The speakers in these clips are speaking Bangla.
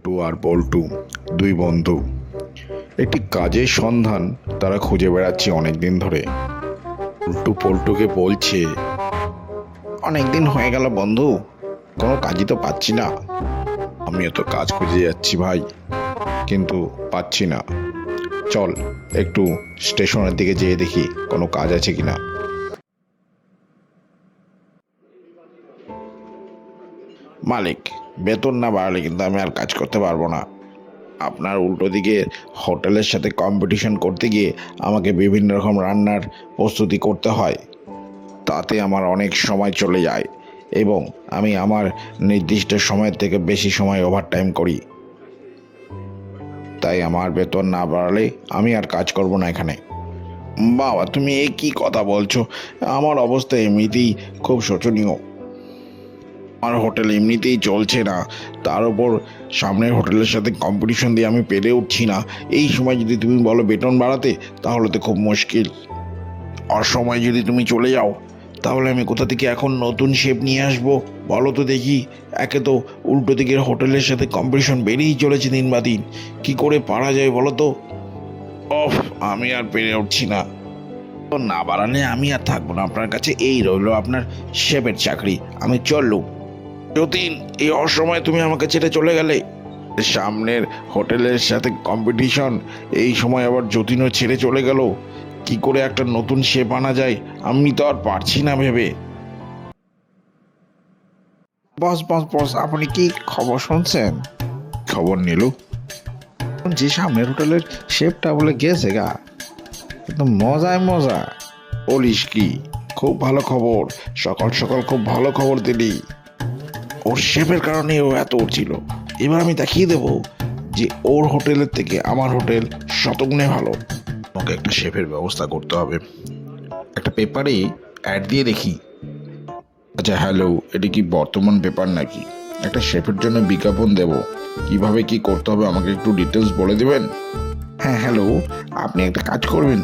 পল্টু আর বল্টু দুই বন্ধু একটি কাজের সন্ধান তারা খুঁজে বেড়াচ্ছে অনেক দিন ধরে। পল্টু পল্টুকে বলছে, অনেক দিন হয়ে গেল বন্ধু, কোনো কাজই তো পাচ্ছি না। আমিও তো কাজ খুঁজে যাচ্ছি ভাই, কিন্তু পাচ্ছি না। চল একটু স্টেশনের দিকে যেয়ে দেখি কোনো কাজ আছে কিনা। মালিক, বেতন না বাড়ালে কিন্তু আমি আর কাজ করতে পারবো না। আপনার উল্টো দিকে হোটেলের সাথে কম্পিটিশন করতে গিয়ে আমাকে বিভিন্ন রকম রান্নার প্রস্তুতি করতে হয়, তাতে আমার অনেক সময় চলে যায় এবং আমি আমার নির্দিষ্ট সময়ের থেকে বেশি সময় ওভারটাইম করি। তাই আমার বেতন না বাড়ালে আমি আর কাজ করব না এখানে। বাবা, তুমি এই কি কথা বলছো? আমার অবস্থা এমনিতেই খুব শোচনীয়। আমার হোটেল এমনিতেই চলছে না, তার উপর সামনের হোটেলের সাথে কম্পিটিশন দিয়ে আমি পেরে উঠছি না। এই সময় যদি তুমি বলো বেতন বাড়াতে, তাহলে তো খুব মুশকিল। অসময় যদি তুমি চলে যাও, তাহলে আমি কোথা থেকে এখন নতুন শেপ নিয়ে আসবো বলো তো দেখি। একে তো উল্টো দিকের হোটেলের সাথে কম্পিটিশন বেড়েই চলেছে দিন বা দিন, কি করে পারা যায় বলো তো? অফ, আমি আর পেরে উঠছি না। তো না বাড়ালে আমি আর থাকবো না আপনার কাছে। এই রইলো আপনার শেফের চাকরি, আমি চললুম। যতীন, এই অসময়ে তুমি আমাকে ছেড়ে চলে গেলে। সামনের হোটেলের সাথে কম্পিটিশন, এই সময় আবার যতীনও ছেড়ে চলে গেল। কি করে একটা নতুন শেপ আনা যায় আমি তো আর পারছি না ভেবে। বস বস বস, আপনি কি খবর শুনছেন? খবর নিল? যে সামনের হোটেলের শেফটা বলে গেছে গা, একদম মজায় মজা। বলিস কি? খুব ভালো খবর, সকাল সকাল খুব ভালো খবর দিলি। ওর শেফের কারণে ও এত উঠছিল। এবার আমি দেখিয়ে দেব যে ওর হোটেলের থেকে আমার হোটেল শতগুণে ভালো। আমাকে একটা শেফের ব্যবস্থা করতে হবে। একটা পেপারে অ্যাড দিয়ে দেখি। আচ্ছা হ্যালো, এটি কি বর্তমান পেপার নাকি? একটা শেফের জন্য বিজ্ঞাপন দেব, কিভাবে কি করতে হবে আমাকে একটু ডিটেলস বলে দেবেন? হ্যাঁ হ্যালো, আপনি একটা কাজ করবেন,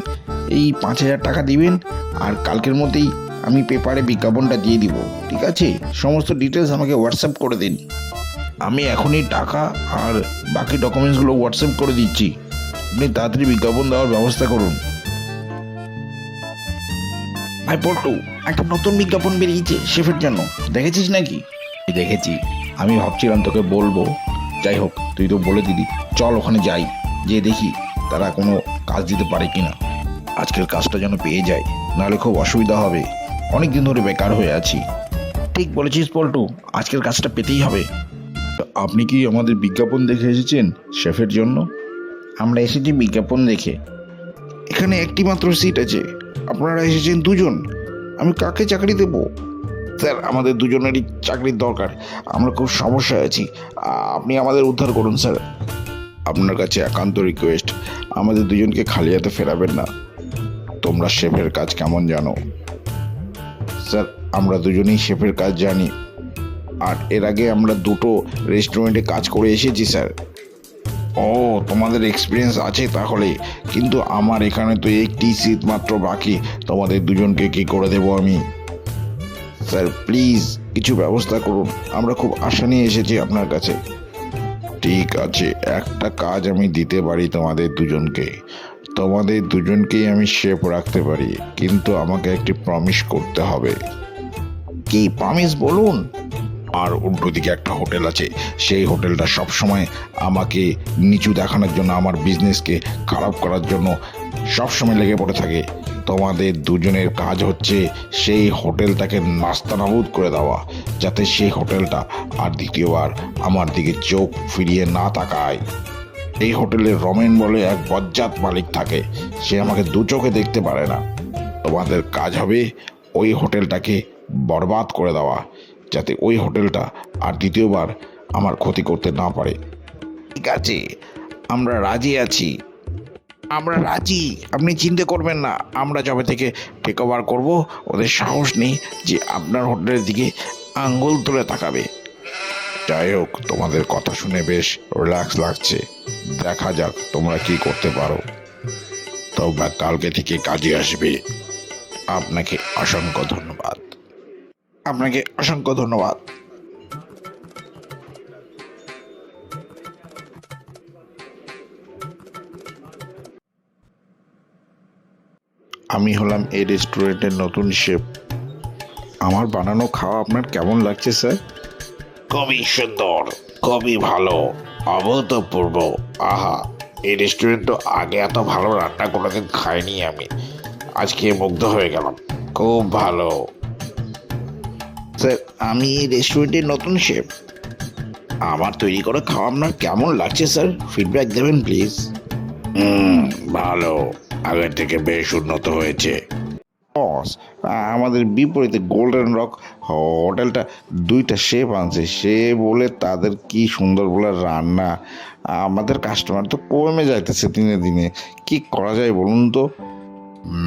এই 5,000 টাকা দিবেন আর কালকের মধ্যেই আমি পেপারে বিজ্ঞাপনটা দিয়ে দিব, ঠিক আছে? সমস্ত ডিটেলস আমাকে হোয়াটসঅ্যাপ করে দিন। আমি এখনই টাকা আর বাকি ডকুমেন্টসগুলো হোয়াটসঅ্যাপ করে দিচ্ছি, আপনি তাড়াতাড়ি বিজ্ঞাপন দেওয়ার ব্যবস্থা করুন। ভাই পল্টু, একটা নতুন বিজ্ঞাপন বেরিয়েছে শেফের জন্য, দেখেছিস নাকি? দেখেছি, আমি ভাবছিলাম তোকে বলবো, যাই হোক তুই তো বলে দিলি। চল ওখানে যাই, যে দেখি তারা কোনো কাজ দিতে পারে কিনা। আজকের কাজটা যেন পেয়ে যায়, নাহলে খুব অসুবিধা হবে। অনেক দিন ধরে বেকার হয়ে আছি। ঠিক বলেছিস পল্টু, আজকের কাজটা পেতেই হবে। আপনি কি আমাদের বিজ্ঞাপন দেখে এসেছেন শেফের জন্য? আমরা এসেছি বিজ্ঞাপন দেখে। এখানে একটি মাত্র সিট আছে, আপনারা এসেছেন দুজন, আমি কাকে চাকরি দেব? স্যার, আমাদের দুজনেরই চাকরির দরকার, আমরা খুব সমস্যায় আছি, আপনি আমাদের উদ্ধার করুন স্যার। আপনার কাছে একান্ত রিকোয়েস্ট, আমাদের দুজনকে খালি হাতে ফেরাবেন না। তোমরা শেফের কাজ কেমন জানো? স্যার, আমরা দুজনেই শেফের কাজ জানি, আর এর আগে আমরা দুটো রেস্টুরেন্টে কাজ করে এসেছি স্যার। ও, তোমাদের এক্সপিরিয়েন্স আছে তাহলে, কিন্তু আমার এখানে তো একটি সিট মাত্র বাকি, তোমাদের দুজনকে কি করে দেবো আমি? স্যার প্লিজ কিছু ব্যবস্থা করুন, আমরা খুব আশা নিয়ে এসেছি আপনার কাছে। ঠিক আছে, একটা কাজ আমি দিতে পারি তোমাদের দুজনকে, তোমাদের দুজনকেই আমি শেফ রাখতে পারি, কিন্তু আমাকে একটি প্রমিস করতে হবে। কি প্রমিস বলুন? আর উল্টো দিকে একটা হোটেল আছে, সেই হোটেলটা সব সময় আমাকে নিচু দেখানোর জন্য, আমার বিজনেসকে খারাপ করার জন্য সব সময় লেগে পড়ে থাকে। তোমাদের দুজনের কাজ হচ্ছে সেই হোটেলটাকে নাস্তানাবুদ করে দেওয়া, যাতে সেই হোটেলটা আর দ্বিতীয়বার আমার দিকে চোখ ফিরিয়ে না তাকায়। এই হোটেলে রমেন বলে এক বজ্জাত মালিক থাকে, সে আমাকে দু চোখে দেখতে পারে না। তোমাদের কাজ হবে ওই হোটেলটাকে বরবাদ করে দেওয়া, যাতে ওই হোটেলটা আর দ্বিতীয়বার আমার ক্ষতি করতে না পারে। ঠিক আছে, আমরা রাজি আছি। আমরা রাজি, আপনি চিন্তা করবেন না। আমরা যবে থেকে টেক ওভার করবো, ওদের সাহস নেই যে আপনার হোটেলের দিকে আঙ্গুল তুলে তাকাবে। যাই হোক, তোমাদের কথা শুনে বেশ রিল্যাক্স লাগছে, দেখা যাক তোমরা কি করতে পারো। তোমরা কালকে থেকে কাজে আসবে। আপনাকে অসংখ্য ধন্যবাদ। আপনাকে অসংখ্য ধন্যবাদ। আমি হলাম এই রেস্টুরেন্টের নতুন শেফ। আমার বানানো খাওয়া আপনার কেমন লাগছে স্যার? খুবই সুন্দর, খুবই ভালো, অভূতপূর্ব। আহা, এই রেস্টুরেন্ট তো আগে এত ভালো রান্না কোনোদিন খাইনি আমি। আজকে মুগ্ধ হয়ে গেলাম, খুব ভালো। স্যার, আমি এই রেস্টুরেন্টের নতুন শেফ। আমার তৈরি করা খাওয়া আপনার কেমন লাগছে স্যার? ফিডব্যাক দেবেন প্লিজ। ভালো, আগের থেকে বেশ উন্নত হয়েছে। বস, আমাদের বিপরীতে গোল্ডেন রক হোটেলটা 2টা শেফ আনছে, সে বলে তাদের কি সুন্দর বলে রান্না। আমাদের কাস্টমার তো কমে যাইতেছে দিনে দিনে। কি করা যায় বলুন তো?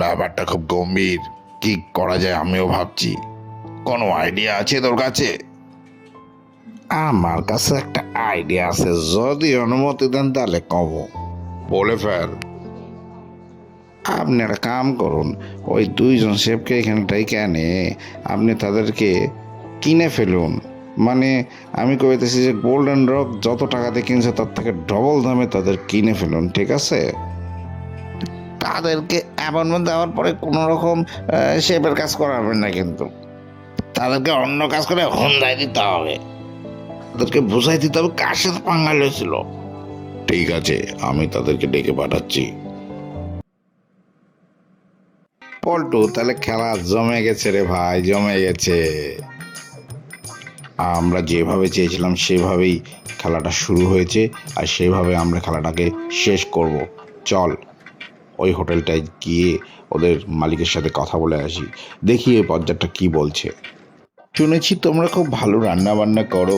ব্যাপারটা খুব গম্ভীর, কি করা যায় আমিও ভাবছি। কোনো আইডিয়া আছে তোর কাছে? আমার কাছে একটা আইডিয়া আছে, যদি অনুমতি দেন তাহলে কব। বলে ফেল। আপনি একটা কাম করুন, ওই 2জন শেফকে এখানটাই কেনে আপনি তাদেরকে কিনে ফেলুন। মানে আমি কইতেছি যে গোল্ডেন রক যত টাকাতে কিনছে তার থেকে ডবল দামে তাদের কিনে ফেলুন, ঠিক আছে? তাদেরকে অ্যাপয়েন্টমেন্ট দেওয়ার পরে কোনো রকম শেফের কাজ করাবেন না, কিন্তু তাদেরকে অন্য কাজ করে হন্দায় দিতে হবে। তাদেরকে বুঝাই দিতে হবে কার সাথে পাঙ্গা হয়েছিল। ঠিক আছে, আমি তাদেরকে ডেকে পাঠাচ্ছি। পল্টু, তাহলে খেলা জমে গেছে রে ভাই, জমে গেছে। আমরা যেভাবে চেয়েছিলাম সেভাবেই খেলাটা শুরু হয়েছে, আর সেভাবে আমরা খেলাটাকে শেষ করব। চল ওই হোটেলটায় গিয়ে ওদের মালিকের সাথে কথা বলে আসি, দেখি এই পর্যায়টা কি বলছে। শুনেছি তোমরা খুব ভালো রান্না বান্না করো,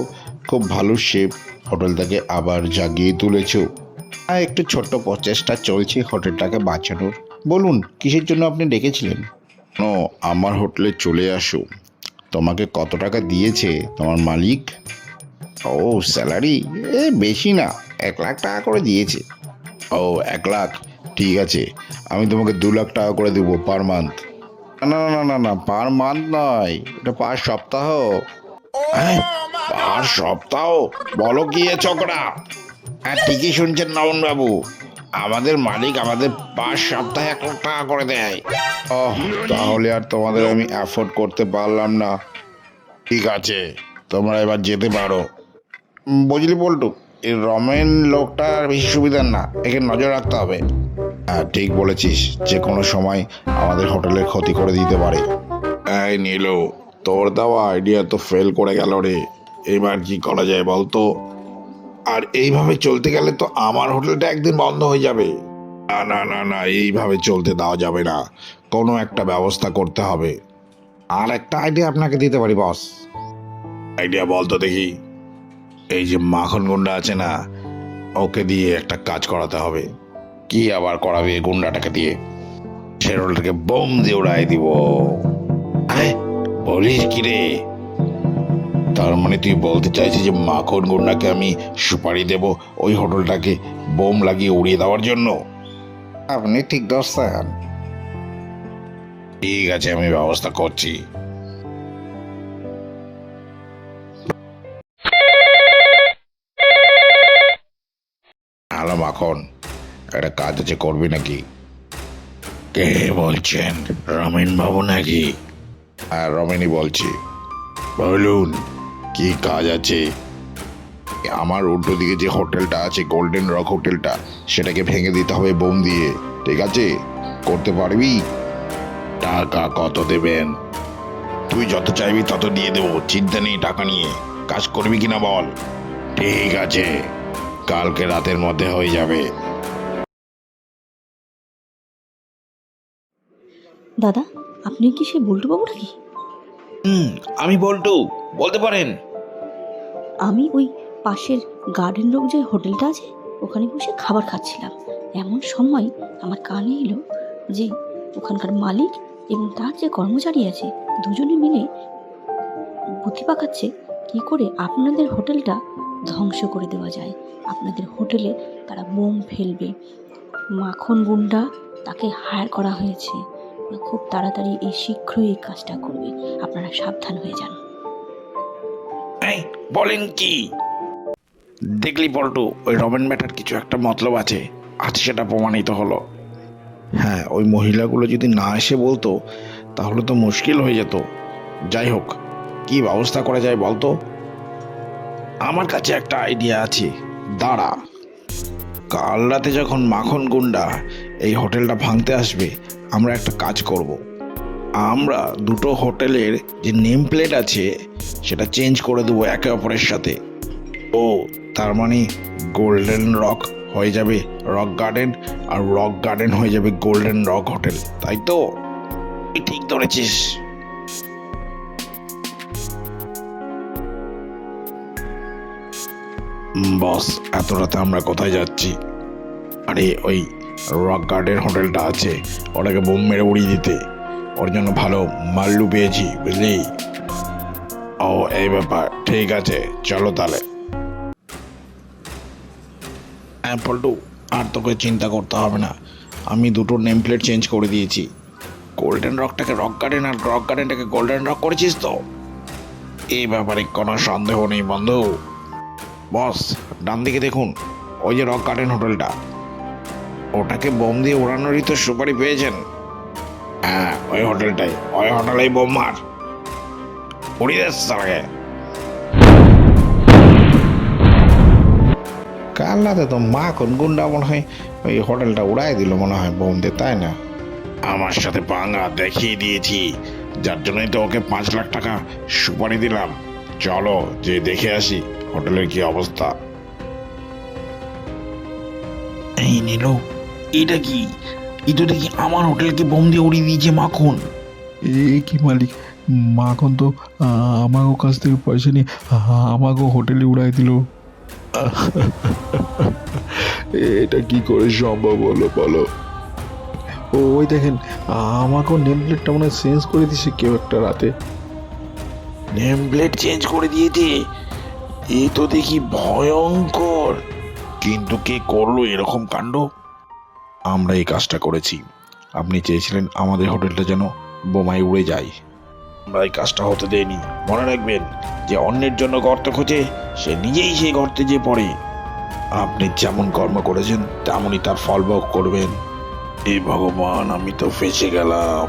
খুব ভালো শেফ, হোটেলটাকে আবার জাগিয়ে তুলেছো। একটু ছোট্ট প্রচেষ্টা চলছে হোটেলটাকে বাঁচানোর। বলুন, কিসের জন্য আপনি ডেকেছিলেন? আমার হোটেলে চলে আসো। তোমাকে কত টাকা দিয়েছে তোমার মালিক? ও, স্যালারি বেশি না, 1 লাখ টাকা করে দিয়েছে। ও, 1 লাখ, ঠিক আছে। আমি তোমাকে 2 লাখ টাকা করে দেবো পার মান্থ। না না না না না, পার মান্থ নয়, এটা পার সপ্তাহ। হ্যাঁ, পার সপ্তাহ? বলো কি এ ছোকরা? হ্যাঁ, ঠিকই শুনছেন নবন বাবু, আমাদের মালিক আমাদের পার সপ্তাহে 1 লাখ টাকা করে দেয়। ওহ, তাহলে আর তোমাদের আমি অ্যাফোর্ড করতে পারলাম না। ঠিক আছে, তোমরা এবার যেতে পারো। বুঝলি বল্টু, এই রমেন লোকটার বেশি সুবিধার না, একে নজর রাখতে হবে। হ্যাঁ, ঠিক বলেছিস, যে কোনো সময় আমাদের হোটেলের ক্ষতি করে দিতে পারে। এই নীলু, তোর দেওয়া আইডিয়া তো ফেল করে গেল রে। এবার কি করা যায় বলতো? আর এইভাবে চলতে গেলে তো আমার হোটেলটা একদিন বন্ধ হয়ে যাবে। না না না না, এইভাবে চলতে দেওয়া যাবে না, কোনো একটা ব্যবস্থা করতে হবে। আর একটা আইডিয়া আপনাকে দিতে পারি বস। আইডিয়া বলতো দেখি। এই যে মাখন গুন্ডা আছে না, ওকে দিয়ে একটা কাজ করাতে হবে। কি আবার করাবে এই গুন্ডাটাকে দিয়ে? সে হোটেলটাকে বোম দিয়ে উড়াই দিব। বলিস কি রে? তার মানে তুই বলতে চাইছিস যে মাখন গুন্ডাকে আমি সুপারি দেব ওই হোটেলটাকে বোম লাগিয়ে উড়িয়ে দেওয়ার জন্য? আপনি ঠিক ধরছেন। ঠিক আছে, আমি ব্যবস্থা করছি। হ্যালো মাখন, একটা কাজ আছে, করবি নাকি? কে বলছেন? রমেন বাবু নাকি? হ্যাঁ, রমেনই বলছি। বলুন, কি কাজ আছে? আমার উল্টো দিকে যে হোটেলটা আছে, গোল্ডেন রক হোটেলটা, সেটাকে ভেঙে দিতে হবে বোম দিয়ে, ঠিক আছে? করতে পারবি? টাকা কত দেবেন? তুই যত চাইবি তত দিয়ে দেবো, চিন্তা নেই টাকা নিয়ে। কাজ করবি কিনা বল? ঠিক আছে, কালকে রাতের মধ্যে হয়ে যাবে। দাদা, আপনি কি সে বল্টু বাবু নাকি? আমি বল্টু, বলতে পারেন। আমি ওই পাশের গার্ডেন রোড যে হোটেলটা আছে ওখানে বসে খাবার খাচ্ছিলাম। এমন সময় আমার কানে এলো যে ওখানকার মালিক এবং তার যে কর্মচারী আছে দুজনে মিলে বুদ্ধি পাকাচ্ছে কী করে আপনাদের হোটেলটা ধ্বংস করে দেওয়া যায়। আপনাদের হোটেলে তারা বোম ফেলবে। মাখন গুন্ডা তাকে হায়ার করা হয়েছে, খুব তাড়াতাড়ি শীঘ্রই এই কাজটা করবে। আপনারা সাবধান হয়ে যান। বলেন কি? দেখলি পল্টু, ওই রমেন ব্যাটার কিছু একটা মতলব আছে, আজ সেটা প্রমাণিত হলো। হ্যাঁ, ওই মহিলাগুলো যদি না এসে বলতো তাহলে তো মুশকিল হয়ে যেত। যাই হোক, কি ব্যবস্থা করা যায় বলতো? আমার কাছে একটা আইডিয়া আছে, দাঁড়া। কাল রাতে যখন মাখন গুন্ডা এই হোটেলটা ভাঙতে আসবে, আমরা একটা কাজ করব। আমরা দুটো হোটেলের যে নেম প্লেট আছে সেটা চেঞ্জ করে দেবো একে অপরের সাথে। ও, তার মানে গোল্ডেন রক হয়ে যাবে রক গার্ডেন, আর রক গার্ডেন হয়ে যাবে গোল্ডেন রক হোটেল, তাই তো? তুই ঠিক ধরেছিস। বস, এত রাতে আমরা কোথায় যাচ্ছি? আরে ওই রক গার্ডেন হোটেলটা আছে, ওটাকে বোম মেরে উড়িয়ে দিতে। ওর জন্য ভালো মাল্লু পেয়েছি, বুঝলি? ও, এই ব্যাপার, ঠিক আছে, চলো তাহলে। হ্যাঁ পল্টু, আর তোকে চিন্তা করতে হবে না, আমি দুটো নেম প্লেট চেঞ্জ করে দিয়েছি। গোল্ডেন রকটাকে রক গার্ডেন আর রক গার্ডেনটাকে গোল্ডেন রক করেছিস তো? এই ব্যাপারে কোনো সন্দেহ নেই বন্ধু। বস, ডান দিকে দেখুন, ওই যে রক গার্ডেন হোটেলটা, ওটাকে বোম দিয়ে উড়ানোরই তো সুপারি পেয়েছেন। হ্যাঁ, ওই হোটেলটাই, ওই হোটেলেই বোম মার, উড়িয়ে দিচ্ছে আগে। কাল রাতে তো মাখন গুন্ডা মনে হয় ওই হোটেলটা উড়াই দিল মনে হয় বোম দিয়ে, তাই না? আমার সাথে পাঙ্গা দেখিয়ে দিয়েছি, যার জন্যই তো ওকে 5 লাখ টাকা সুপারি দিলাম। চলো যে দেখে আসি হোটেলের কি অবস্থা। এই নীলু, এটা কি? এই তো দেখি আমার হোটেলকে বোম দিয়ে উড়িয়ে দিয়েছে মাখন। এ কি মালিক, মাখন তো আমাগো কাছ থেকে পয়সা নিয়ে আমাগো হোটেলে উড়াই দিল। এটা কি করে সম্ভব হলো বলো? ওই দেখেন, আমাকেও নেম প্লেটটা মনে হয় চেঞ্জ করে দিছে কেউ একটা রাতে। নেম প্লেট চেঞ্জ করে দিয়েছে? এ তো দেখি ভয়ঙ্কর। কিন্তু কে করলো এরকম কাণ্ড? আমরা এই কাজটা করেছি। আপনি চেয়েছিলেন আমাদের হোটেলটা যেন বোমায় উড়ে যায়, আমরা এই কাজটা হতে দেইনি। মনে রাখবেন, যে অন্যের জন্য গর্ত খোঁজে সে নিজেই সেই গর্তে যে পড়ে। আপনি যেমন কর্ম করেছেন তেমনই তার ফল ভোগ করবেন। এ ভগবান, আমি তো ফেঁসে গেলাম।